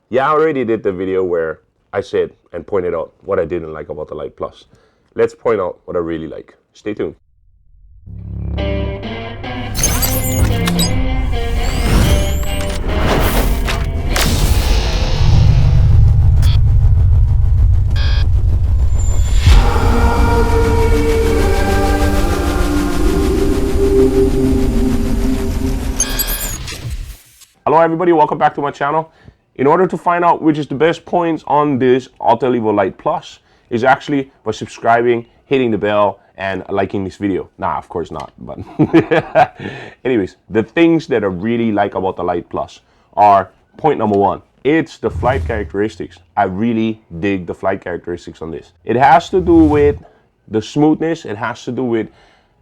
Yeah, I already did the video where I said and pointed out what I didn't like about the Lite Plus. Let's point out what I really like. Stay tuned. Hello everybody, welcome back to my channel. In order to find out which is the best points on this Autel Lite Plus is actually by subscribing, hitting the bell, and liking this video. Nah, of course not, but anyways, the things that I really like about the Lite Plus are point number one. It's the flight characteristics. I really dig the flight characteristics on this. It has to do with the smoothness. It has to do with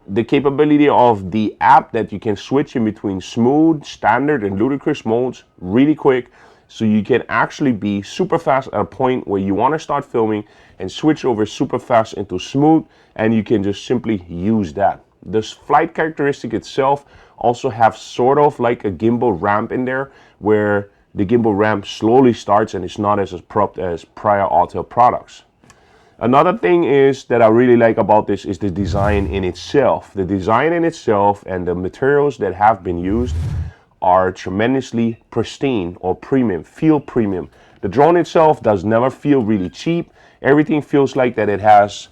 the capability of the app that you can switch in between smooth, standard, and ludicrous modes really quick. So you can actually be super fast at a point where you want to start filming and switch over super fast into smooth, and you can just simply use that. This flight characteristic itself also have sort of like a gimbal ramp in there where the gimbal ramp slowly starts and it's not as abrupt as prior Autel products. Another thing is that I really like about this is the design in itself. The design in itself and the materials that have been used are tremendously pristine or premium, feel premium. The drone itself does never feel really cheap. Everything feels like that it has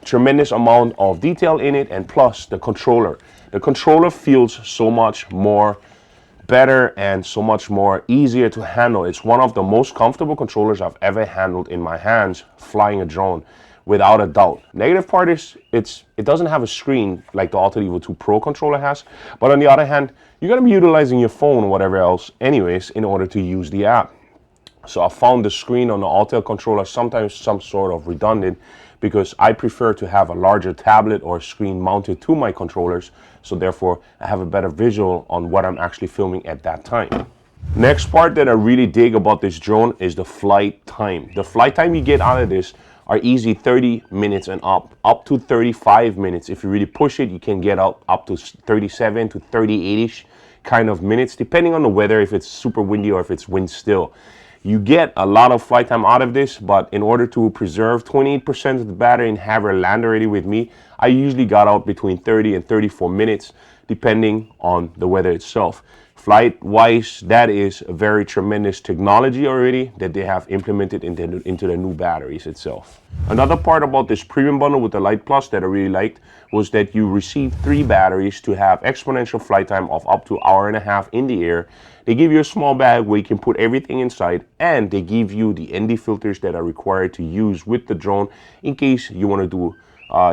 tremendous amount of detail in it, and plus the controller. The controller feels so much more better and so much more easier to handle. It's one of the most comfortable controllers I've ever handled in my hands flying a drone, without a doubt. Negative part is it doesn't have a screen like the Autel Evo 2 Pro controller has, but on the other hand, you're gonna be utilizing your phone or whatever else anyways in order to use the app. So I found the screen on the Autel controller sometimes some sort of redundant, because I prefer to have a larger tablet or screen mounted to my controllers, so therefore I have a better visual on what I'm actually filming at that time. Next part that I really dig about this drone is the flight time. The flight time you get out of this are easy 30 minutes and up to 35 minutes. If you really push it, you can get up to 37 to 38-ish kind of minutes, depending on the weather, if it's super windy or if it's wind still. You get a lot of flight time out of this, but in order to preserve 28% of the battery and have her land already with me, I usually got out between 30 and 34 minutes, depending on the weather itself. Flight-wise, that is a very tremendous technology already that they have implemented into the new batteries itself. Another part about this premium bundle with the Lite Plus that I really liked was that you receive 3 batteries to have exponential flight time of up to an hour and a half in the air. They give you a small bag where you can put everything inside, and they give you the ND filters that are required to use with the drone in case you want to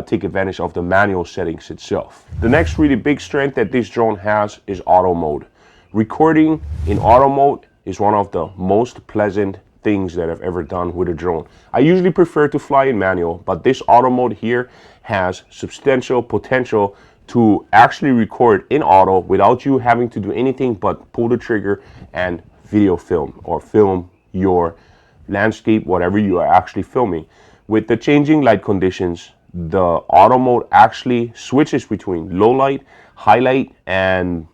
take advantage of the manual settings itself. The next really big strength that this drone has is auto mode. Recording in auto mode is one of the most pleasant things that I've ever done with a drone. I usually prefer to fly in manual, but this auto mode here has substantial potential to actually record in auto without you having to do anything but pull the trigger and video film or film your landscape, whatever you are actually filming. With the changing light conditions, the auto mode actually switches between low light, high light, and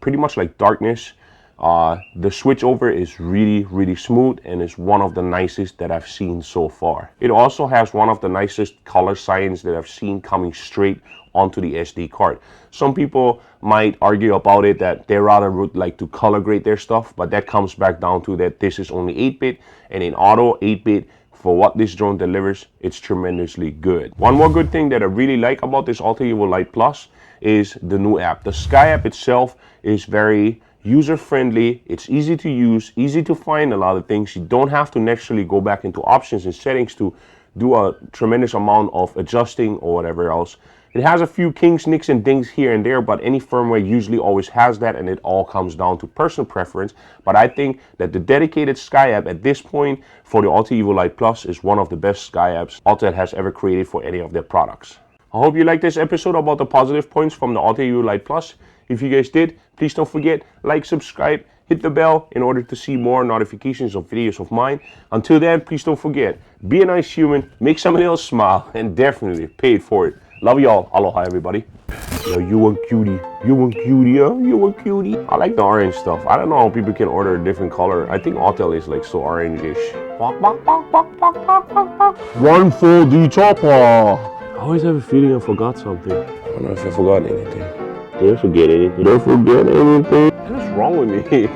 pretty much like darkness. The switch over is really smooth and is one of the nicest that I've seen so far. It also has one of the nicest color science that I've seen coming straight onto the SD card. Some people might argue about it that they rather would like to color grade their stuff, but that comes back down to that this is only 8-bit, and in auto 8-bit, for what this drone delivers, it's tremendously good. One more good thing that I really like about this Autel Lite Plus is the new app. The Sky app itself is very user-friendly. It's easy to use, easy to find a lot of things. You don't have to necessarily go back into options and settings to do a tremendous amount of adjusting or whatever else. It has a few kinks, nicks, and dings here and there, but any firmware usually always has that, and it all comes down to personal preference. But I think that the dedicated Sky app at this point for the Autel Lite Plus is one of the best Sky apps Autel has ever created for any of their products. I hope you liked this episode about the positive points from the Autel Lite Plus. If you guys did, please don't forget, like, subscribe, hit the bell in order to see more notifications of videos of mine. Until then, please don't forget, be a nice human, make somebody else smile, and definitely pay it forward. Love y'all. Aloha, everybody. Yo, you a cutie. You a cutie, huh? You a cutie. I like the orange stuff. I don't know how people can order a different color. I think Autel is like so orange-ish. 140 chopper. I always have a feeling I forgot something. I don't know if I forgot anything. Did I forget anything? Did I forget anything? What's wrong with me?